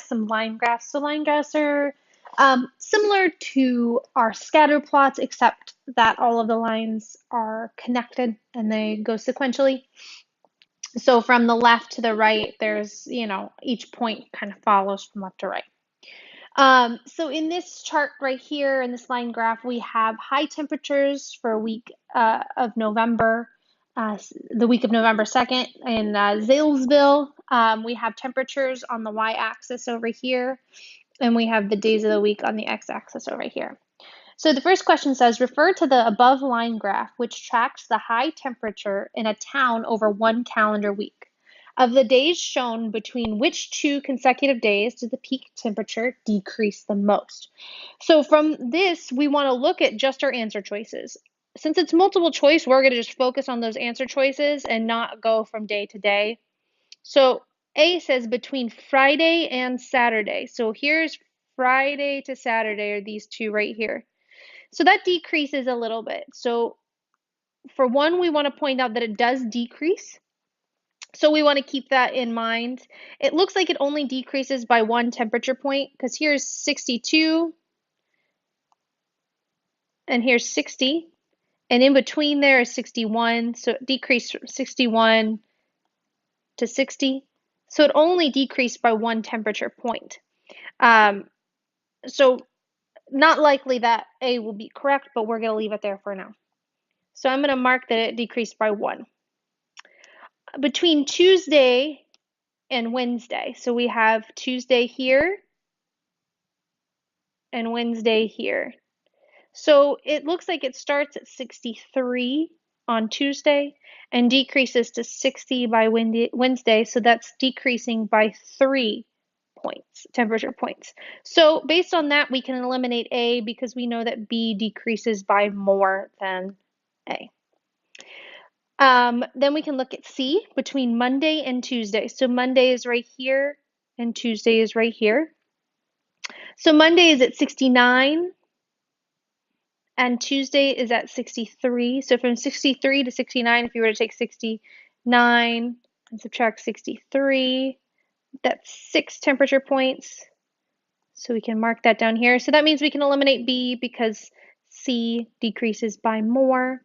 some line graphs. So line graphs are similar to our scatter plots, except that all of the lines are connected and they go sequentially. So from the left to the right, there's, each point kind of follows from left to right. So in this chart right here, in this line graph, we have high temperatures for a week of November, the week of November 2nd in Zanesville. We have temperatures on the y-axis over here, and we have the days of the week on the x-axis over here. So the first question says, refer to the above line graph, which tracks the high temperature in a town over one calendar week. Of the days shown, between which two consecutive days did the peak temperature decrease the most? So from this, we want to look at just our answer choices. Since it's multiple choice, we're going to just focus on those answer choices and not go from day to day. So A says between Friday and Saturday. So here's Friday to Saturday are these two right here. So that decreases a little bit. So for one, we want to point out that it does decrease. So we want to keep that in mind. It looks like it only decreases by one temperature point because here's 62 and here's 60. And in between there is 61. So it decreased from 61 to 60. So it only decreased by one temperature point. So not likely that A will be correct, but we're going to leave it there for now. So I'm going to mark that it decreased by 1. Between Tuesday and Wednesday, so we have Tuesday here and Wednesday here. So it looks like it starts at 63 on Tuesday and decreases to 60 by Wednesday, so that's decreasing by 3 points, temperature points. So based on that, we can eliminate A because we know that B decreases by more than A. Then we can look at C between Monday and Tuesday. So Monday is right here and Tuesday is right here. So Monday is at 69 and Tuesday is at 63. So from 63 to 69, if you were to take 69 and subtract 63, that's 6 temperature points. So we can mark that down here. So that means we can eliminate B because C decreases by more.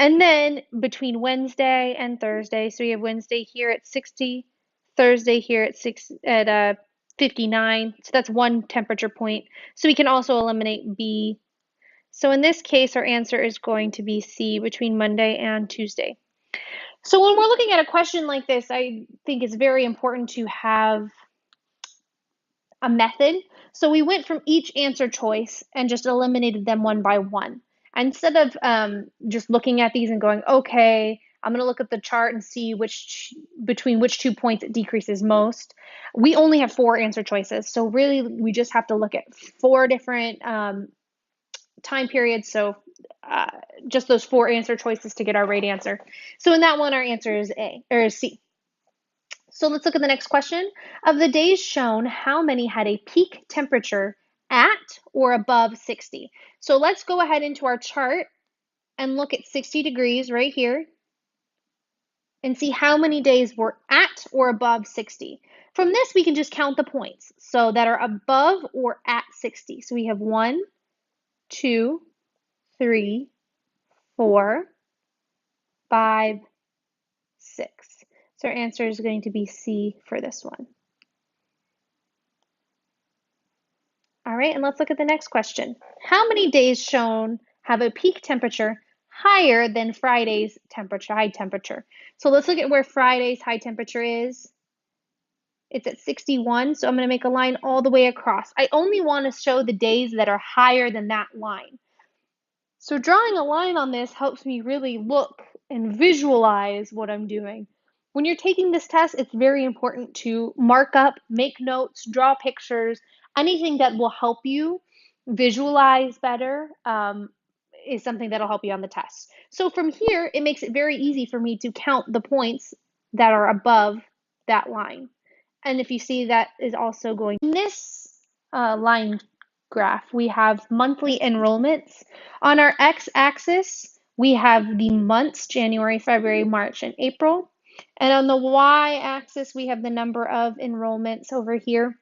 And then between Wednesday and Thursday, so we have Wednesday here at 60, Thursday here at 59, so that's 1 temperature point. So we can also eliminate B. So in this case, our answer is going to be C between Monday and Tuesday. So when we're looking at a question like this, I think it's very important to have a method. So we went from each answer choice and just eliminated them one by one. Instead of just looking at these and going, okay, I'm going to look at the chart and see between which 2 points it decreases most. We only have 4 answer choices. So really, we just have to look at 4 different time periods. So just those 4 answer choices to get our right answer. So in that one, our answer is C. So let's look at the next question. Of the days shown, how many had a peak temperature at or above 60? So let's go ahead into our chart and look at 60 degrees right here and see how many days were at or above 60. From this, we can just count the points so that are above or at 60. So we have 1, 2, 3, 4, 5, 6. So our answer is going to be C for this one. All right, and let's look at the next question. How many days shown have a peak temperature higher than Friday's high temperature? So let's look at where Friday's high temperature is. It's at 61, so I'm going to make a line all the way across. I only want to show the days that are higher than that line. So drawing a line on this helps me really look and visualize what I'm doing. When you're taking this test, it's very important to mark up, make notes, draw pictures, anything that will help you visualize better is something that'll help you on the test. So from here, it makes it very easy for me to count the points that are above that line. And if you see, that is also going in this line graph, we have monthly enrollments. On our x-axis, we have the months, January, February, March, and April. And on the y-axis, we have the number of enrollments over here.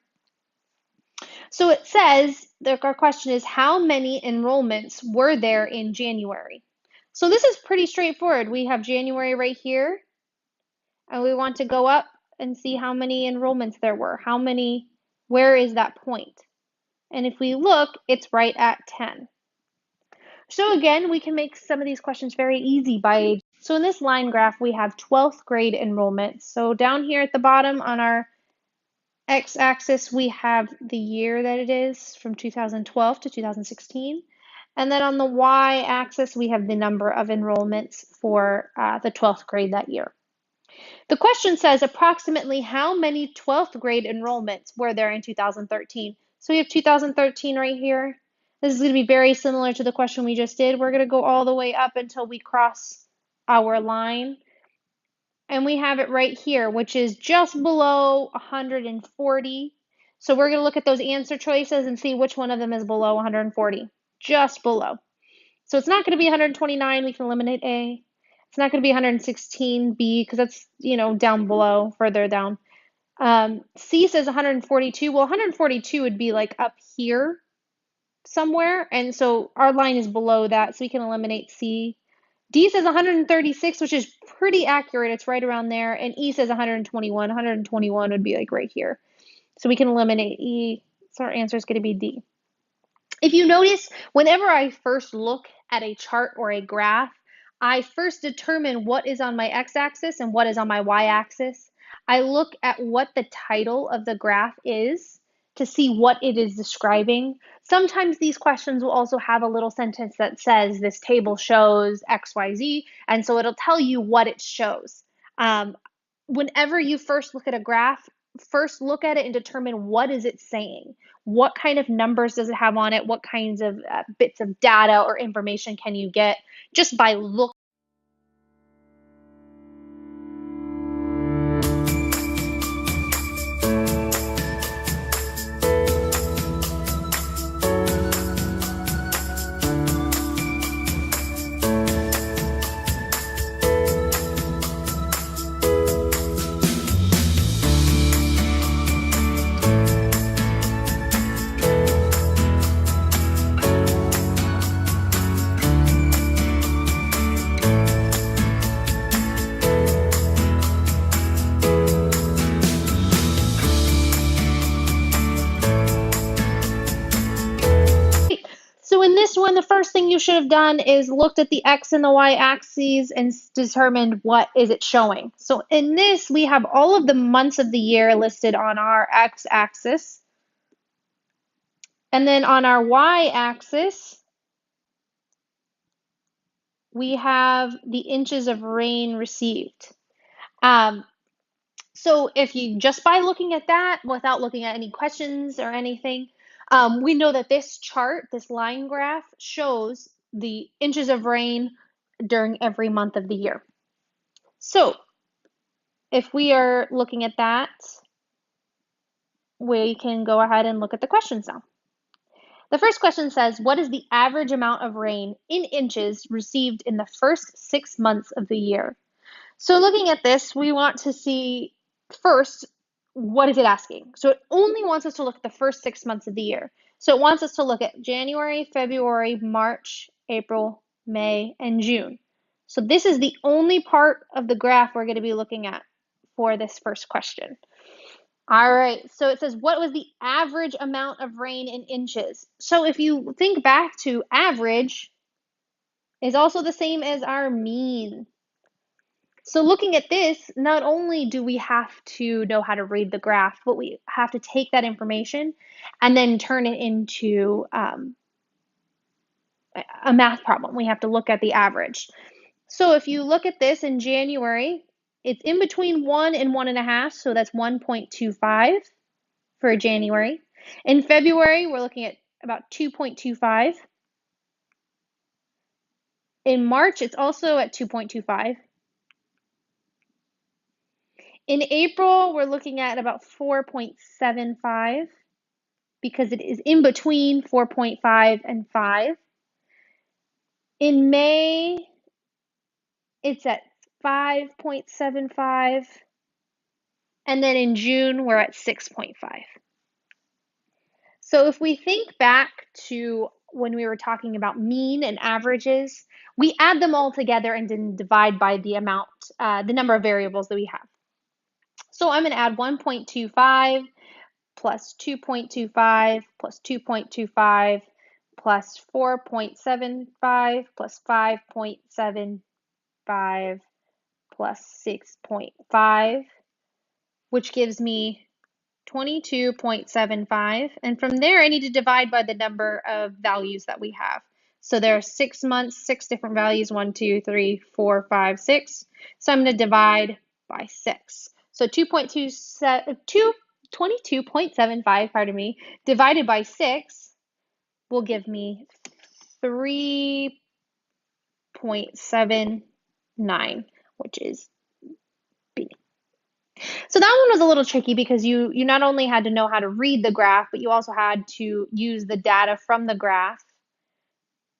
So it says, our question is, how many enrollments were there in January? So this is pretty straightforward. We have January right here, and we want to go up and see how many enrollments there were. How many, where is that point? And if we look, it's right at 10. So again, we can make some of these questions very easy by age. So in this line graph, we have 12th grade enrollments. So down here at the bottom on our x-axis, we have the year that it is from 2012 to 2016. And then on the y-axis, we have the number of enrollments for the 12th grade that year. The question says approximately how many 12th grade enrollments were there in 2013? So we have 2013 right here. This is going to be very similar to the question we just did. We're going to go all the way up until we cross our line. And we have it right here, which is just below 140. So we're going to look at those answer choices and see which one of them is below 140. Just below. So it's not going to be 129. We can eliminate A. It's not going to be 116 B because that's, down below, further down. C says 142. Well, 142 would be like up here somewhere. And so our line is below that. So we can eliminate C. D says 136, which is pretty accurate. It's right around there. And E says 121. 121 would be like right here. So we can eliminate E. So our answer is going to be D. If you notice, whenever I first look at a chart or a graph, I first determine what is on my x-axis and what is on my y-axis. I look at what the title of the graph is to see what it is describing. Sometimes these questions will also have a little sentence that says this table shows XYZ, and so it'll tell you what it shows. Whenever you first look at a graph, first look at it and determine what is it saying. What kind of numbers does it have on it? What kinds of bits of data or information can you get just by looking? So in this one, the first thing you should have done is looked at the X and the Y axes and determined what is it showing. So in this, we have all of the months of the year listed on our X axis. And then on our Y axis, we have the inches of rain received. So if you just by looking at that without looking at any questions or anything, we know that this chart, this line graph, shows the inches of rain during every month of the year. So if we are looking at that, we can go ahead and look at the questions now. The first question says, what is the average amount of rain in inches received in the first 6 months of the year? So looking at this, we want to see first, what is it asking? So it only wants us to look at the first 6 months of the year. So it wants us to look at January, February, March, April, May, and June. So this is the only part of the graph we're going to be looking at for this first question. All right, so it says, what was the average amount of rain in inches? So if you think back to average is also the same as our mean. So looking at this, not only do we have to know how to read the graph, but we have to take that information and then turn it into a math problem. We have to look at the average. So if you look at this in January, it's in between 1 and 1.5, so that's 1.25 for January. In February, we're looking at about 2.25. In March, it's also at 2.25. In April, we're looking at about 4.75 because it is in between 4.5 and 5. In May, it's at 5.75. And then in June, we're at 6.5. So if we think back to when we were talking about mean and averages, we add them all together and then divide by the amount, the number of variables that we have. So I'm going to add 1.25 plus 2.25 plus 2.25 plus 4.75 plus 5.75 plus 6.5, which gives me 22.75. And from there, I need to divide by the number of values that we have. So there are 6 months, 6 different values, 1, 2, 3, 4, 5, 6. So I'm going to divide by 6. So 22.75, pardon me, divided by 6 will give me 3.79, which is B. So that one was a little tricky because you not only had to know how to read the graph, but you also had to use the data from the graph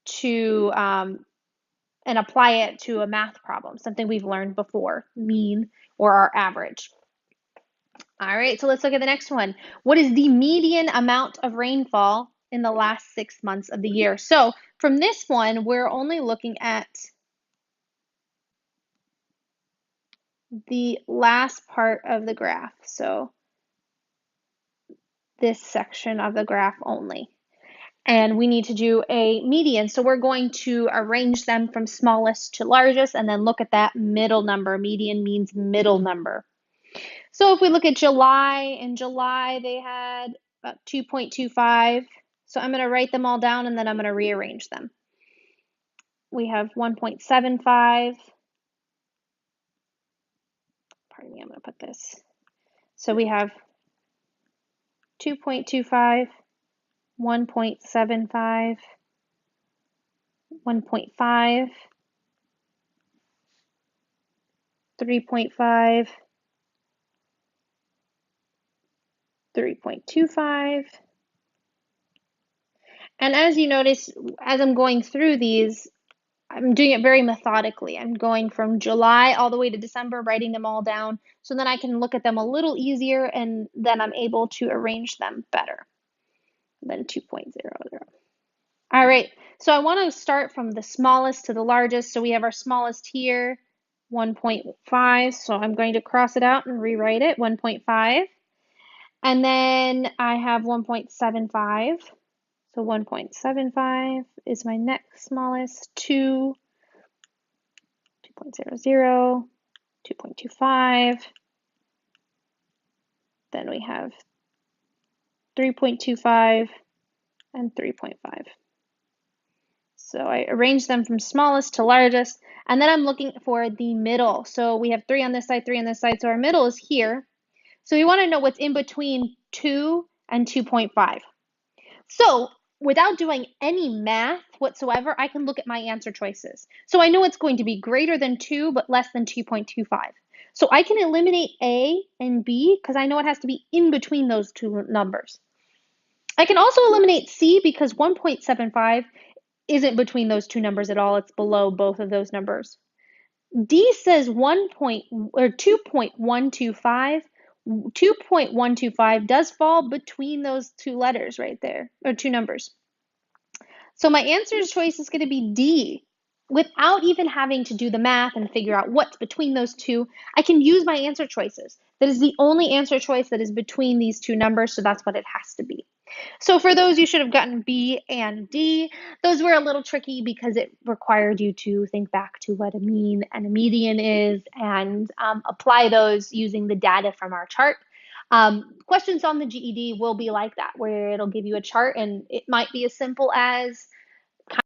to and apply it to a math problem, something we've learned before, mean or our average. All right, so let's look at the next one. What is the median amount of rainfall in the last 6 months of the year? So from this one, we're only looking at the last part of the graph. So this section of the graph only. And we need to do a median. So we're going to arrange them from smallest to largest and then look at that middle number. Median means middle number. So if we look at July, in July they had about 2.25. So I'm going to write them all down and then I'm going to rearrange them. We have 1.75. Pardon me, I'm going to put this. So we have 2.25, 1.75, 1.5, 3.5, 3.25. And as you notice, as I'm going through these, I'm doing it very methodically. I'm going from July all the way to December, writing them all down, so then I can look at them a little easier and then I'm able to arrange them better than 2.00. All right, so I want to start from the smallest to the largest. So we have our smallest here, 1.5. So I'm going to cross it out and rewrite it, 1.5. And then I have 1.75. So 1.75 is my next smallest, 2, 2.00, 2.25. Then we have 3.25 and 3.5. So I arrange them from smallest to largest, and then I'm looking for the middle. So we have 3 on this side, 3 on this side, so our middle is here. So we want to know what's in between 2 and 2.5. So without doing any math whatsoever, I can look at my answer choices. So I know it's going to be greater than 2, but less than 2.25. So I can eliminate A and B because I know it has to be in between those two numbers. I can also eliminate C because 1.75 isn't between those two numbers at all. It's below both of those numbers. D says 2.125. 2.125 does fall between those two letters right there, or two numbers. So my answer choice is going to be D. Without even having to do the math and figure out what's between those two, I can use my answer choices. That is the only answer choice that is between these two numbers, so that's what it has to be. So for those, you should have gotten B and D. Those were a little tricky because it required you to think back to what a mean and a median is and apply those using the data from our chart. Questions on the GED will be like that, where it'll give you a chart and it might be as simple as